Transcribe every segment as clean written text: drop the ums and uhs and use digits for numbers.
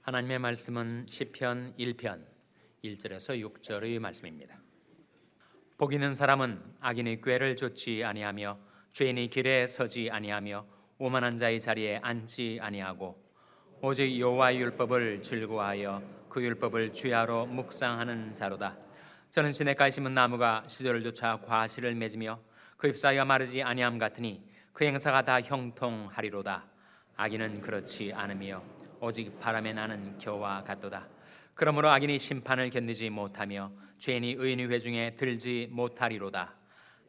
하나님의 말씀은 시편 1편 1절에서 6절의 말씀입니다. 복 있는 사람은 악인의 꾀를 좇지 아니하며 죄인의 길에 서지 아니하며 오만한 자의 자리에 앉지 아니하고 오직 여호와의 율법을 즐거워하여 그 율법을 주야로 묵상하는 자로다. 저는 시냇가에 심은 나무가 시절을 쫓아 과실을 맺으며 그 잎사귀가 마르지 아니함 같으니 그 행사가 다 형통하리로다. 악인은 그렇지 않으며 오직 바람에 나는 겨와 같도다. 그러므로 악인이 심판을 견디지 못하며 죄인이 의인의 회중에 들지 못하리로다.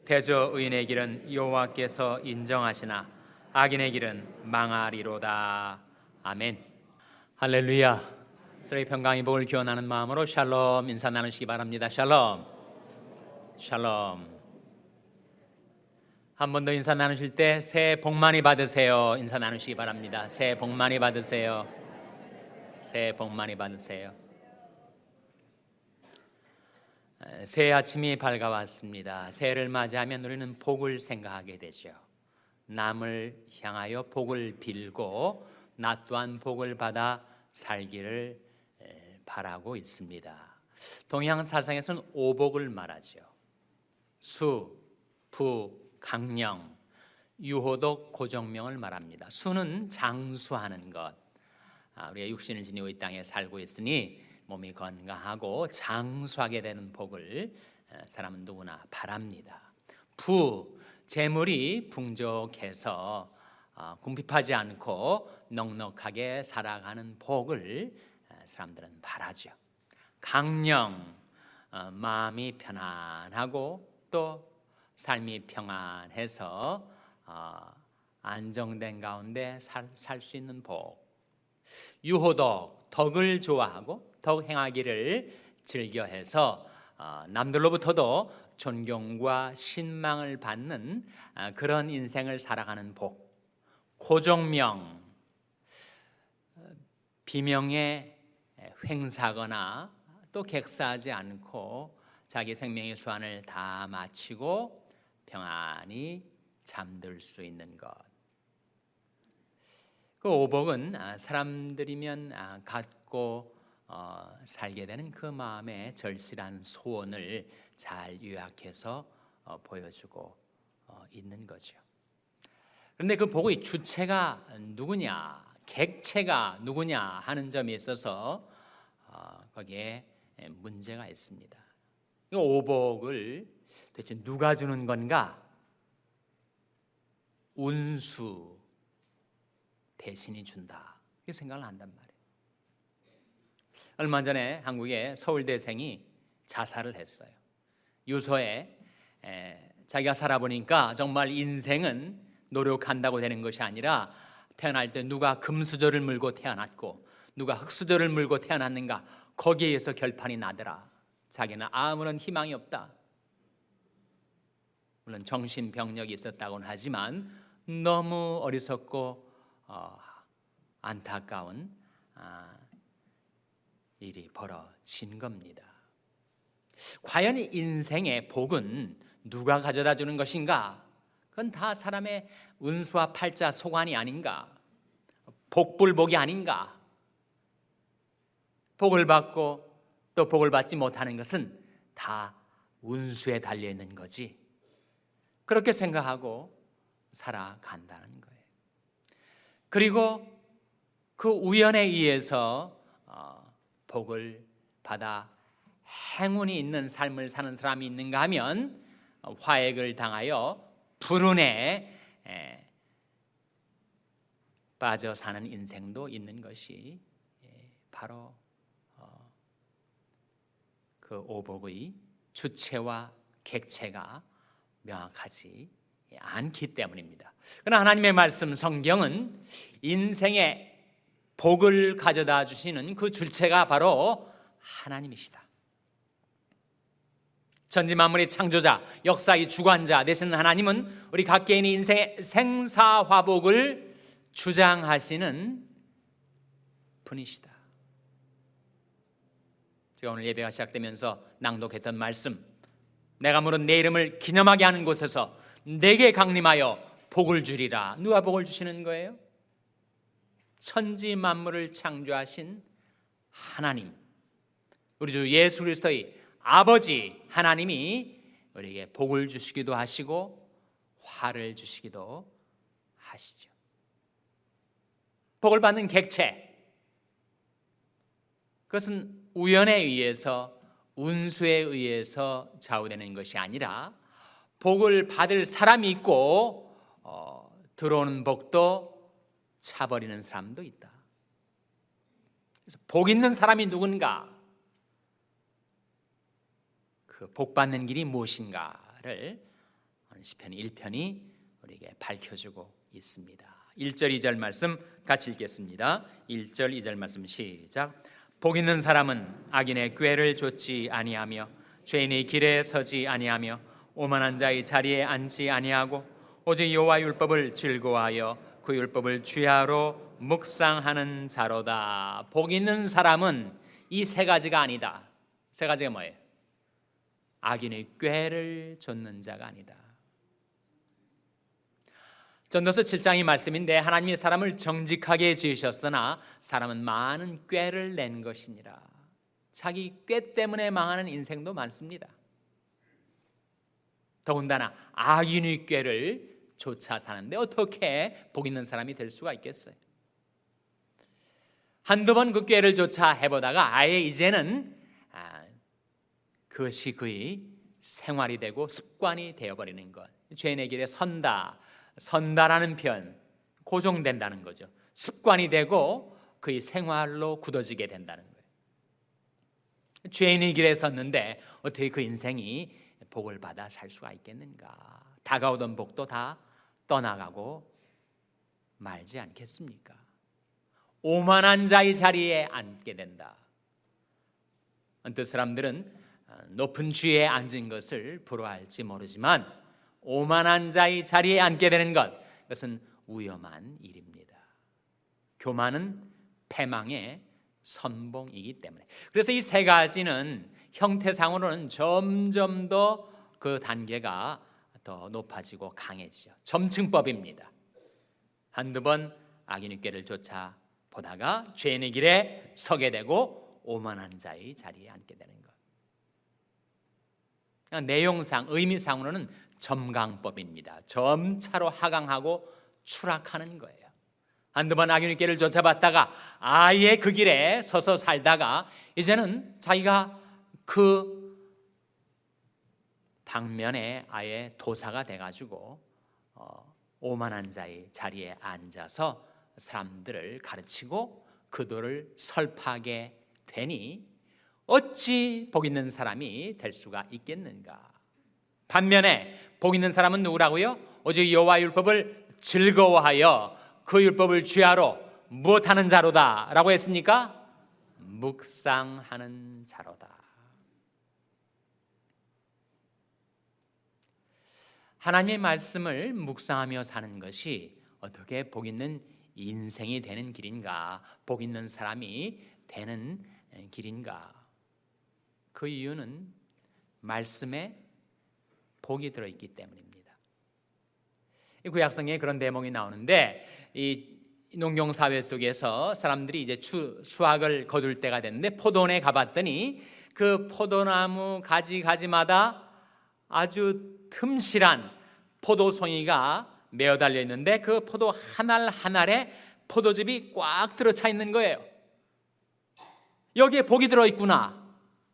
대저 의인의 길은 여호와께서 인정하시나 악인의 길은 망하리로다. 아멘. 할렐루야. 저희 평강의 복을 기원하는 마음으로 샬롬 인사 나누시기 바랍니다. 샬롬. 샬롬. 한 번 더 인사 나누실 때 새해 복 많이 받으세요 인사 나누시기 바랍니다. 새해 복 많이 받으세요. 새해 복 많이 받으세요. 새해 아침이 밝아왔습니다. 새해를 맞이하면 우리는 복을 생각하게 되죠. 남을 향하여 복을 빌고 나 또한 복을 받아 살기를 바라고 있습니다. 동양 사상에서는 오복을 말하죠. 수, 부, 강령, 유호독, 고정명을 말합니다. 수는 장수하는 것. 우리가 육신을 지니고 이 땅에 살고 있으니 몸이 건강하고 장수하게 되는 복을 사람은 누구나 바랍니다. 부, 재물이 풍족해서 궁핍하지 않고 넉넉하게 살아가는 복을 사람들은 바라죠. 강령, 마음이 편안하고 또 삶이 평안해서 안정된 가운데 살 수 있는 복. 유호덕, 덕을 좋아하고 덕 행하기를 즐겨해서 남들로부터도 존경과 신망을 받는 그런 인생을 살아가는 복. 고정명, 비명에 횡사하거나 또 객사하지 않고 자기 생명의 수완을 다 마치고 평안히 잠들 수 있는 것. 그 오복은 사람들이면 갖고 살게 되는 그 마음의 절실한 소원을 잘 요약해서 보여주고 있는 거죠. 그런데 그 복의 주체가 누구냐, 객체가 누구냐 하는 점에 있어서 거기에 문제가 있습니다. 이 오복을 도대체 누가 주는 건가? 운수 대신이 준다. 이렇게 생각을 한단 말이에요. 얼마 전에 한국의 서울대생이 자살을 했어요. 유서에 자기가 살아보니까 정말 인생은 노력한다고 되는 것이 아니라 태어날 때 누가 금수저를 물고 태어났고 누가 흙수저를 물고 태어났는가 거기에 의해서 결판이 나더라. 자기는 아무런 희망이 없다. 물론 정신병력이 있었다고는 하지만 너무 어리석고 안타까운 일이 벌어진 겁니다. 과연 인생의 복은 누가 가져다 주는 것인가? 그건 다 사람의 운수와 팔자 소관이 아닌가? 복불복이 아닌가? 복을 받고 또 복을 받지 못하는 것은 다 운수에 달려있는 거지. 그렇게 생각하고 살아간다는 거예요. 그리고 그 우연에 의해서 복을 받아 행운이 있는 삶을 사는 사람이 있는가 하면 화액을 당하여 불운에 빠져 사는 인생도 있는 것이 바로 그 오복의 주체와 객체가 명확하지 않기 때문입니다. 그러나 하나님의 말씀 성경은 인생의 복을 가져다 주시는 그 주체가 바로 하나님이시다. 천지만물의 창조자, 역사의 주관자 되시는 하나님은 우리 각개인의 인생의 생사화복을 주장하시는 분이시다. 제가 오늘 예배가 시작되면서 낭독했던 말씀, 내가 물은 내 이름을 기념하게 하는 곳에서 내게 강림하여 복을 주리라. 누가 복을 주시는 거예요? 천지 만물을 창조하신 하나님, 우리 주 예수 그리스도의 아버지 하나님이 우리에게 복을 주시기도 하시고 화를 주시기도 하시죠. 복을 받는 객체, 그것은 우연에 의해서, 운수에 의해서 좌우되는 것이 아니라 복을 받을 사람이 있고 들어오는 복도 차버리는 사람도 있다. 그래서 복 있는 사람이 누군가, 그 복 받는 길이 무엇인가를 시편 1편이 우리에게 밝혀주고 있습니다. 1절 2절 말씀 같이 읽겠습니다. 1절 2절 말씀 시작. 복 있는 사람은 악인의 꾀를 좇지 아니하며 죄인의 길에 서지 아니하며 오만한 자의 자리에 앉지 아니하고 오직 여호와 율법을 즐거워하여 그 율법을 주야로 묵상하는 자로다. 복 있는 사람은 이 세 가지가 아니다. 세 가지가 뭐예요? 악인의 꾀를 좇는 자가 아니다. 전도서 7장의 말씀인데 하나님이 사람을 정직하게 지으셨으나 사람은 많은 꾀를 낸 것이니라. 자기 꾀 때문에 망하는 인생도 많습니다. 더군다나 악인의 꾀를 쫓아 사는데 어떻게 복 있는 사람이 될 수가 있겠어요? 한두 번 그 꾀를 쫓아 해보다가 아예 이제는 그것이 그의 생활이 되고 습관이 되어버리는 것. 죄인의 길에 선다라는 표현, 고정된다는 거죠. 습관이 되고 그의 생활로 굳어지게 된다는 거예요. 죄인의 길에 섰는데 어떻게 그 인생이 복을 받아 살 수가 있겠는가? 다가오던 복도 다 떠나가고 말지 않겠습니까? 오만한 자의 자리에 앉게 된다. 언뜻 사람들은 높은 주위에 앉은 것을 부러워할지 모르지만 오만한 자의 자리에 앉게 되는 것, 그것은 위험한 일입니다. 교만은 패망의 선봉이기 때문에. 그래서 이 세 가지는 형태상으로는 점점 더 그 단계가 더 높아지고 강해지죠. 점층법입니다. 한두 번 악인의 꾀를 쫓아 보다가 죄인의 길에 서게 되고 오만한 자의 자리에 앉게 되는 것. 내용상, 의미상으로는 점강법입니다. 점차로 하강하고 추락하는 거예요. 한두 번 악인의 꾀를 쫓아봤다가 아예 그 길에 서서 살다가 이제는 자기가 그 당면에 아예 도사가 돼가지고 오만한 자의 자리에 앉아서 사람들을 가르치고 그들을 설파하게 되니 어찌 복 있는 사람이 될 수가 있겠는가? 반면에 복 있는 사람은 누구라고요? 오직 여호와 율법을 즐거워하여 그 율법을 주야로 무엇하는 자로다 라고 했습니까? 묵상하는 자로다. 하나님의 말씀을 묵상하며 사는 것이 어떻게 복 있는 인생이 되는 길인가? 복 있는 사람이 되는 길인가? 그 이유는 말씀에 복이 들어있기 때문입니다. 구약성경에 그런 대목이 나오는데 이 농경사회 속에서 사람들이 이제 수확을 거둘 때가 됐는데 포도원에 가봤더니 그 포도나무 가지마다 아주 틈실한 포도송이가 매어 달려 있는데 그 포도 한 알 한 알에 포도즙이 꽉 들어차 있는 거예요. 여기에 복이 들어있구나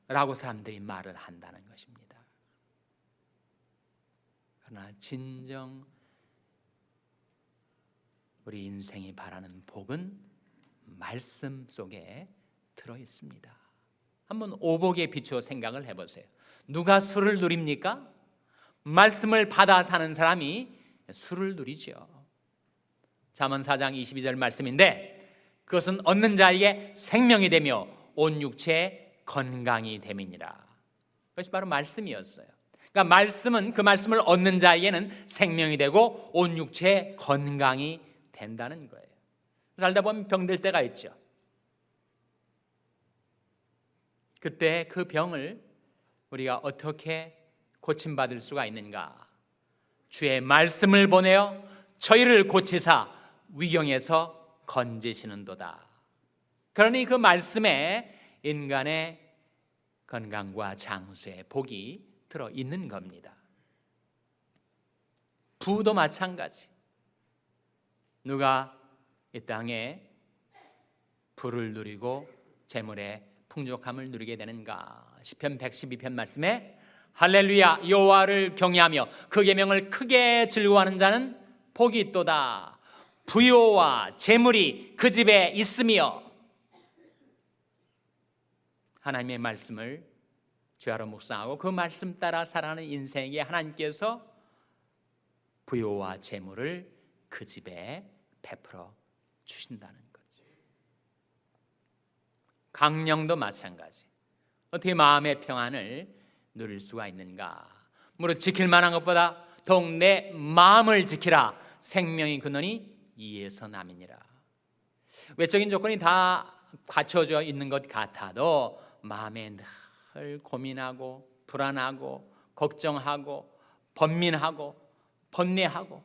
라고 사람들이 말을 한다는 것입니다. 그러나 진정 우리 인생이 바라는 복은 말씀 속에 들어있습니다. 한번 오복에 비추어 생각을 해보세요. 누가 술을 누립니까? 말씀을 받아 사는 사람이 술을 누리죠. 잠언 4장 22절 말씀인데 그것은 얻는 자에게 생명이 되며 온 육체의 건강이 됨이니라. 그것이 바로 말씀이었어요. 그러니까 말씀은 그 말씀을 얻는 자에게는 생명이 되고 온 육체의 건강이 된다는 거예요. 살다 보면 병들 때가 있죠. 그때 그 병을 우리가 어떻게 고침받을 수가 있는가? 주의 말씀을 보내어 저희를 고치사 위경에서 건지시는도다. 그러니 그 말씀에 인간의 건강과 장수의 복이 들어있는 겁니다. 부도 마찬가지. 누가 이 땅에 부를 누리고 재물의 풍족함을 누리게 되는가? 시편 112편 말씀에 할렐루야 여호와를 경외하며 그 계명을 크게 즐거워하는 자는 복이 있도다. 부요와 재물이 그 집에 있으며. 하나님의 말씀을 죄하러 묵상하고 그 말씀 따라 살아가는 인생에 하나님께서 부요와 재물을 그 집에 베풀어 주신다는 거죠. 강령도 마찬가지. 어떻게 마음의 평안을 누릴 수가 있는가? 무릇 지킬 만한 것보다 더욱 내 마음을 지키라. 생명이 근원이 이에서 남이니라. 외적인 조건이 다 갖춰져 있는 것 같아도 마음에 늘 고민하고 불안하고 걱정하고 번민하고 번뇌하고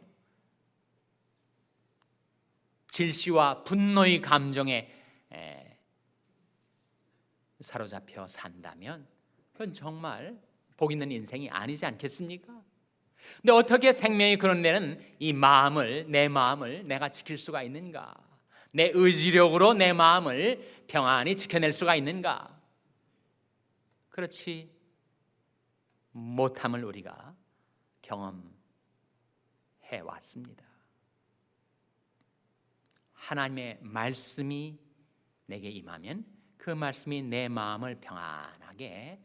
질시와 분노의 감정에 사로잡혀 산다면 그건 정말 복 있는 인생이 아니지 않겠습니까? 근데 어떻게 생명이 그런 데는 이 마음을, 내 마음을 내가 지킬 수가 있는가? 내 의지력으로 내 마음을 평안히 지켜낼 수가 있는가? 그렇지 못함을 우리가 경험해 왔습니다. 하나님의 말씀이 내게 임하면 그 말씀이 내 마음을 평안하게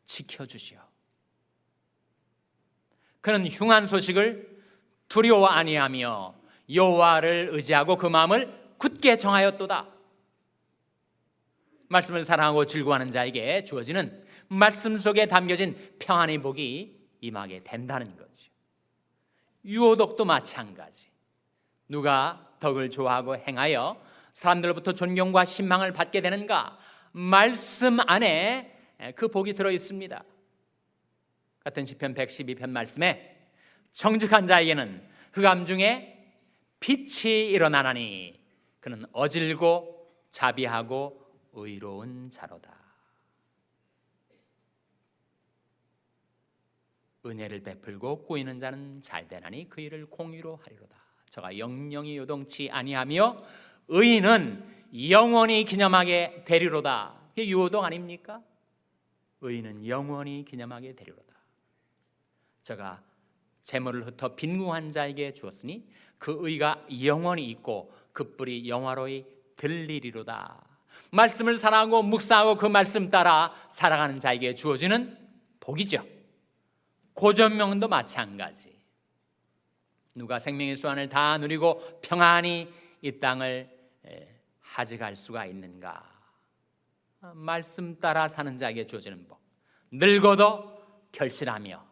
지켜주시오. 그는 흉한 소식을 두려워 아니하며 여호와를 의지하고 그 마음을 굳게 정하였도다. 말씀을 사랑하고 즐거워하는 자에게 주어지는 말씀 속에 담겨진 평안의 복이 임하게 된다는 거죠. 유오덕도 마찬가지. 누가 덕을 좋아하고 행하여 사람들로부터 존경과 신망을 받게 되는가? 말씀 안에 그 복이 들어 있습니다. 같은 시편 112편 말씀에 정직한 자에게는 흑암 중에 빛이 일어나나니 그는 어질고 자비하고 의로운 자로다. 은혜를 베풀고 꾸이는 자는 잘되나니 그 일을 공의로 하리로다. 저가 영영이 요동치 아니하며 의인은 영원히 기념하게 되리로다. 그게 유오동 아닙니까? 의인은 영원히 기념하게 되리로다. 저가 재물을 흩어 빈궁한 자에게 주었으니 그 의가 영원히 있고 그 뿔이 영화로이 들리리로다. 말씀을 사랑하고 묵상하고 그 말씀 따라 살아가는 자에게 주어지는 복이죠. 고전명도 마찬가지. 누가 생명의 수완을 다 누리고 평안히 이 땅을 하직할 수가 있는가? 말씀 따라 사는 자에게 주어지는 복. 늙어도 결실하며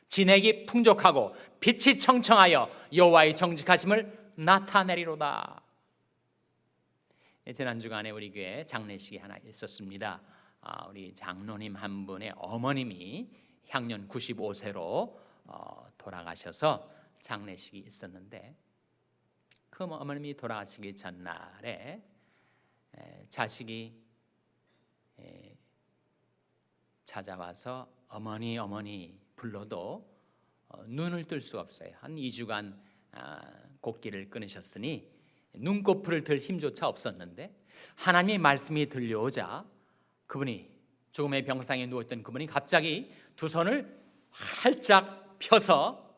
진액이 풍족하고 빛이 청청하여 여호와의 정직하심을 나타내리로다. 지난 주간에 우리 교회 장례식이 하나 있었습니다. 우리 장로님 한 분의 어머님이 향년 95세로 돌아가셔서 장례식이 있었는데 그 어머님이 돌아가시기 전날에 자식이 찾아와서 어머니 불러도 눈을 뜰 수가 없어요. 한 2주간 곡기를 끊으셨으니 눈꺼풀을 들 힘조차 없었는데 하나님의 말씀이 들려오자 그분이 죽음의 병상에 누웠던 그분이 갑자기 두 손을 활짝 펴서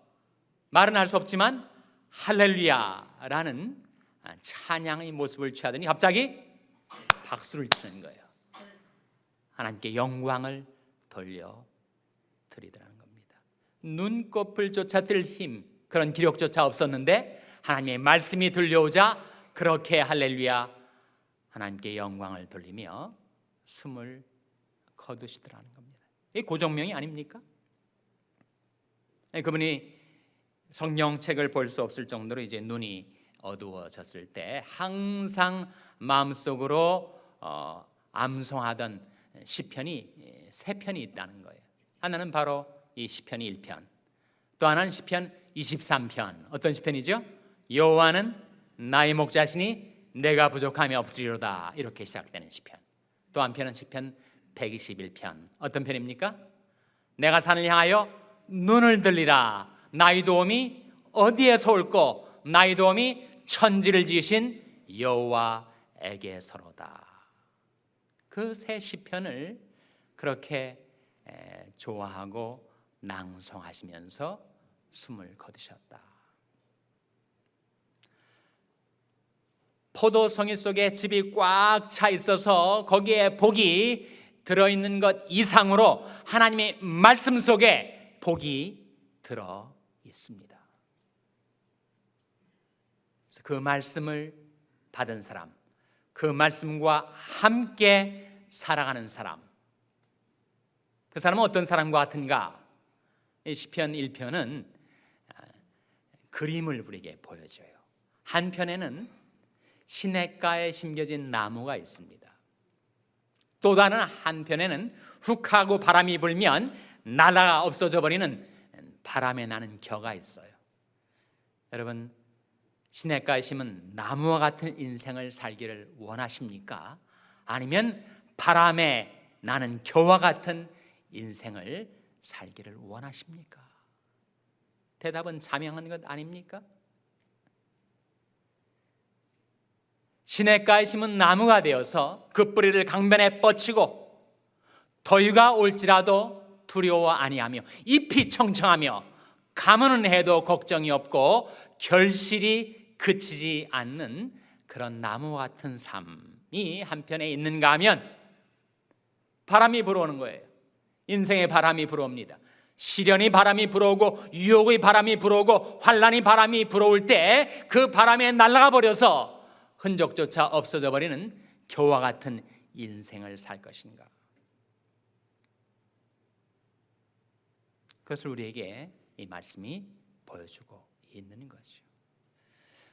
말은 할 수 없지만 할렐루야라는 찬양의 모습을 취하더니 갑자기 박수를 치는 거예요. 하나님께 영광을 돌려드리더라는 겁니다. 눈꺼풀조차 뜰 힘, 그런 기력조차 없었는데 하나님의 말씀이 들려오자 그렇게 할렐루야 하나님께 영광을 돌리며 숨을 거두시더라는 겁니다. 이 고정명이 아닙니까? 그분이 성경책을 볼 수 없을 정도로 이제 눈이 어두워졌을 때 항상 마음속으로 암송하던 시편이 세 편이 있다는 거예요. 하나는 바로 이 시편 1편, 또 하나는 시편 23편. 어떤 시편이죠? 여호와는 나의 목자시니 내가 부족함이 없으리로다. 이렇게 시작되는 시편. 또 한편은 시편 121편. 어떤 편입니까? 내가 산을 향하여 눈을 들리라. 나의 도움이 어디에서 올꼬? 나의 도움이 천지를 지으신 여호와에게서로다. 그 세 시편을 그렇게 좋아하고 낭송하시면서 숨을 거두셨다. 포도송이 속에 즙이 꽉 차 있어서 거기에 복이 들어있는 것 이상으로 하나님의 말씀 속에 복이 들어 있습니다. 그래서 그 말씀을 받은 사람, 그 말씀과 함께 살아가는 사람, 그 사람은 어떤 사람과 같은가? 시편 1편은 그림을 우리에게 보여줘요. 한편에는 시냇가에 심겨진 나무가 있습니다. 또 다른 한편에는 훅하고 바람이 불면 나라가 없어져 버리는 바람에 나는 겨가 있어요. 여러분, 시냇가에 심은 나무와 같은 인생을 살기를 원하십니까? 아니면 바람에 나는 겨와 같은 인생을 살기를 원하십니까? 대답은 자명한 것 아닙니까? 시냇가에 심은 나무가 되어서 그 뿌리를 강변에 뻗치고 더위가 올지라도 두려워 아니하며 잎이 청청하며 가뭄은 해도 걱정이 없고 결실이 그치지 않는 그런 나무 같은 삶이 한편에 있는가 하면 바람이 불어오는 거예요. 인생의 바람이 불어옵니다. 시련이 바람이 불어오고 유혹의 바람이 불어오고 환난의 바람이 불어올 때 그 바람에 날아가 버려서 흔적조차 없어져 버리는 겨와 같은 인생을 살 것인가? 그것을 우리에게 이 말씀이 보여주고 있는 거죠.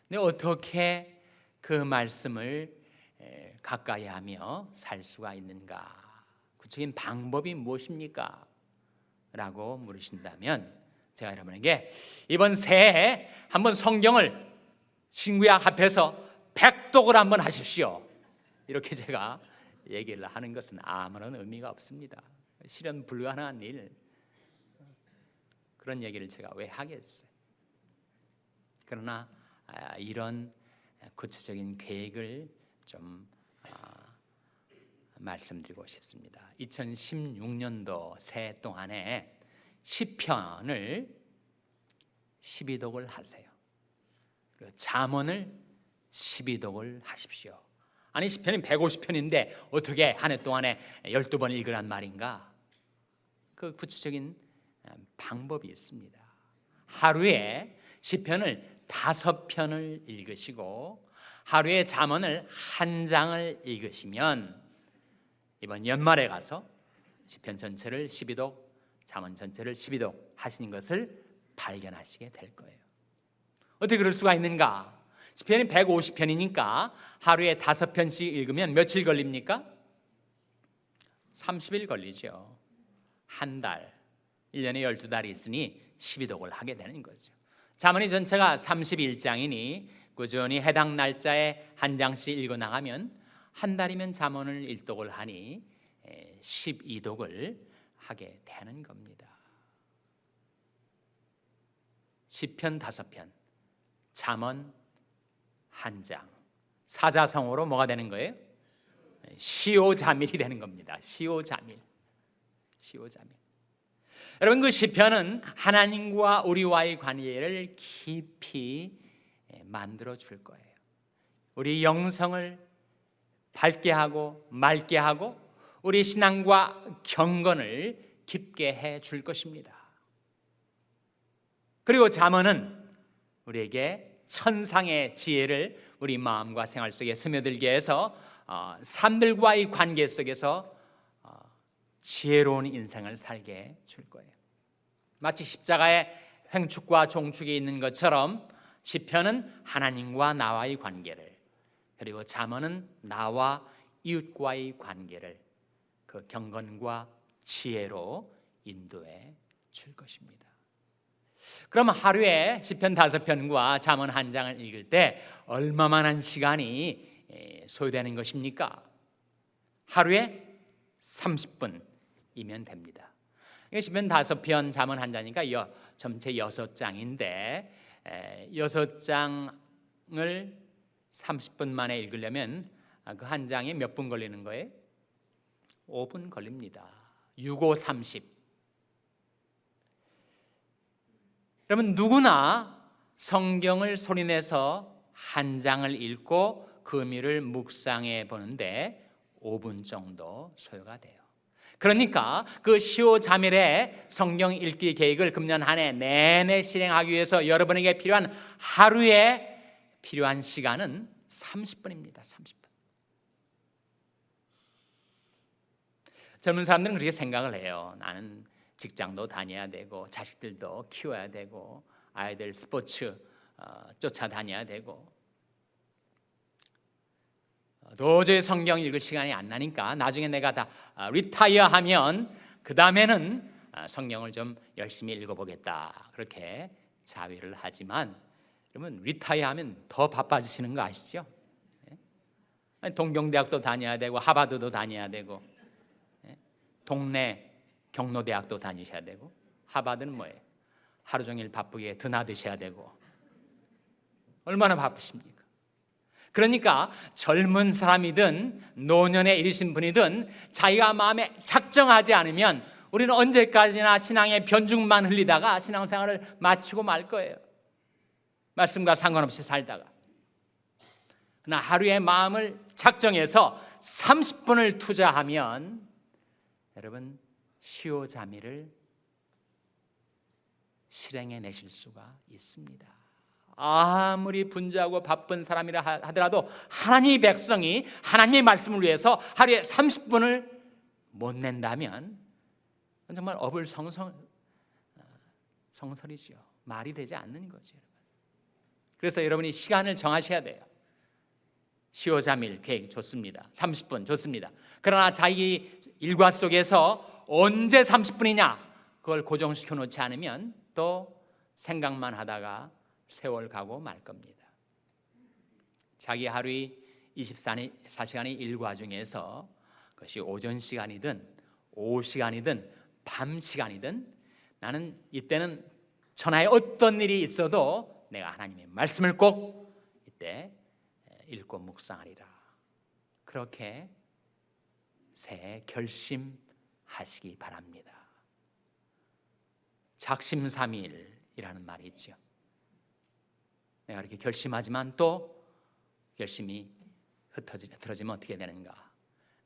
근데 어떻게 그 말씀을 가까이 하며 살 수가 있는가? 구체적인 방법이 무엇입니까? 라고 물으신다면 제가 여러분에게 이번 새해 한번 성경을 신구약 합해서 100독을 한번 하십시오. 이렇게 제가 얘기를 하는 것은 아무런 의미가 없습니다. 실현 불가능한 일, 그런 얘기를 제가 왜 하겠어요? 그러나 이런 구체적인 계획을 좀 말씀드리고 싶습니다. 2016년도 새해 동안에 시편을 12독을 하세요. 그리고 잠언을 12독을 하십시오. 아니, 시편이 150편인데 어떻게 한 해 동안에 12번 읽으란 말인가? 그 구체적인 방법이 있습니다. 하루에 시편을 5편을 읽으시고 하루에 잠언을 1장을 읽으시면 이번 연말에 가서 시편 전체를 12독, 잠언 전체를 12독 하시는 것을 발견하시게 될 거예요. 어떻게 그럴 수가 있는가? 시편이 150편이니까 하루에 5편씩 읽으면 며칠 걸립니까? 30일 걸리죠. 한 달, 1년에 12달이 있으니 12독을 하게 되는 거죠. 잠언이 전체가 31장이니 꾸준히 해당 날짜에 한 장씩 읽어나가면 한 달이면 잠언을 1독을 하니 12독을 하게 되는 겁니다. 시편 5편, 잠언 1장, 사자성어로 뭐가 되는 거예요? 시오자밀이 되는 겁니다. 시오자밀. 여러분, 그 시편은 하나님과 우리와의 관계를 깊이 만들어 줄 거예요. 우리 영성을 밝게 하고 맑게 하고 우리 신앙과 경건을 깊게 해 줄 것입니다. 그리고 잠언은 우리에게 천상의 지혜를 우리 마음과 생활 속에 스며들게 해서 사람들과의 관계 속에서 지혜로운 인생을 살게 줄 거예요. 마치 십자가에 횡축과 종축이 있는 것처럼 시편은 하나님과 나와의 관계를, 그리고 잠언은 나와 이웃과의 관계를 그 경건과 지혜로 인도해 줄 것입니다. 그럼 하루에 시편 5편과 잠언 1장을 읽을 때 얼마만한 시간이 소요되는 것입니까? 하루에 30분이면 됩니다. 시편 5편 잠언 한 자니까 전체 6장인데 6장을 30분 만에 읽으려면 그 한 장에 몇 분 걸리는 거예요? 5분 걸립니다. 6, 5, 30. 여러분 누구나 성경을 소리내서 한 장을 읽고 그 의미를 묵상해 보는데 5분 정도 소요가 돼요. 그러니까 그 시오자밀의 성경 읽기 계획을 금년 한 해 내내 실행하기 위해서 여러분에게 필요한 하루에 필요한 시간은 30분입니다. 30분. 젊은 사람들은 그렇게 생각을 해요. 나는 직장도 다녀야 되고 자식들도 키워야 되고 아이들 스포츠 쫓아다녀야 되고 도저히 성경 읽을 시간이 안 나니까 나중에 내가 다 리타이어 하면 그 다음에는 성경을 좀 열심히 읽어보겠다 그렇게 자위를 하지만 여러분 리타이어 하면 더 바빠지시는 거 아시죠? 동경대학도 다녀야 되고 하버드도 다녀야 되고 동네 경로대학도 다니셔야 되고 하버드는 뭐예요? 하루 종일 바쁘게 드나드셔야 되고 얼마나 바쁘십니까? 그러니까 젊은 사람이든 노년에 이르신 분이든 자기가 마음에 작정하지 않으면 우리는 언제까지나 신앙의 변죽만 흘리다가 신앙생활을 마치고 말 거예요. 말씀과 상관없이 살다가. 그러나 하루에 마음을 작정해서 30분을 투자하면 여러분 시오자미를 실행해 내실 수가 있습니다. 아무리 분주하고 바쁜 사람이라 하더라도 하나님의 백성이 하나님의 말씀을 위해서 하루에 30분을 못 낸다면 정말 성설이죠. 말이 되지 않는 거죠. 그래서 여러분이 시간을 정하셔야 돼요. 시오자밀 계획 좋습니다. 30분 좋습니다. 그러나 자기 일과 속에서 언제 30분이냐 그걸 고정시켜 놓지 않으면 또 생각만 하다가 세월 가고 말 겁니다. 자기 하루의 24시간의 일과 중에서 그것이 오전 시간이든 오후 시간이든 밤 시간이든 나는 이때는 천하에 어떤 일이 있어도 내가 하나님의 말씀을 꼭 이때 읽고 묵상하리라. 그렇게 새해 결심하시기 바랍니다. 작심삼일이라는 말이 있죠. 내가 이렇게 결심하지만 또 결심이 흐트러지면 어떻게 되는가?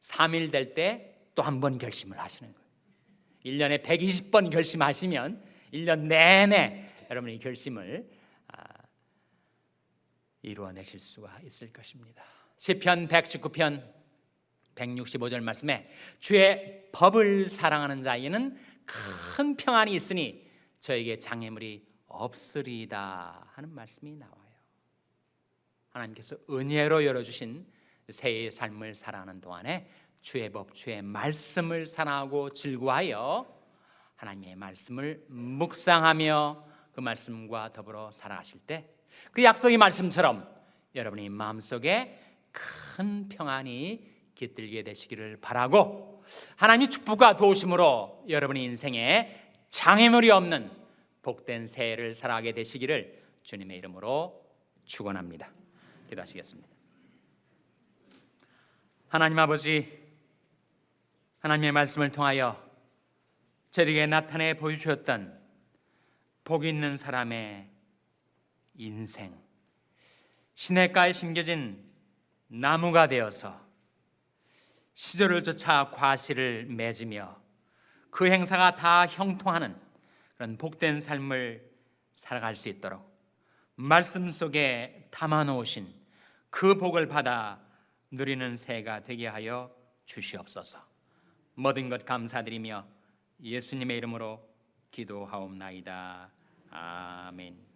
3일 될 때 또 한 번 결심을 하시는 거예요. 1년에 120번 결심하시면 1년 내내 여러분이 결심을 이루어내실 수가 있을 것입니다. 시편 119편 165절 말씀에 주의 법을 사랑하는 자에게는 큰 평안이 있으니 저에게 장애물이 없으리다 하는 말씀이 나와요. 하나님께서 은혜로 열어주신 새해의 삶을 살아가는 동안에 주의 법, 주의 말씀을 사랑하고 즐거워하여 하나님의 말씀을 묵상하며 그 말씀과 더불어 살아가실 때 그 약속의 말씀처럼 여러분의 마음속에 큰 평안이 깃들게 되시기를 바라고 하나님의 축복과 도우심으로 여러분의 인생에 장애물이 없는 복된 새해를 살아가게 되시기를 주님의 이름으로 축원합니다. 기도하시겠습니다. 하나님 아버지, 하나님의 말씀을 통하여 저에게 나타내 보여주셨던 복 있는 사람의 인생, 시냇가에 심겨진 나무가 되어서 시절을 쫓아 과실을 맺으며 그 행사가 다 형통하는 그런 복된 삶을 살아갈 수 있도록 말씀 속에 담아놓으신 그 복을 받아 누리는 새해가 되게 하여 주시옵소서. 모든 것 감사드리며 예수님의 이름으로 기도하옵나이다. 아멘.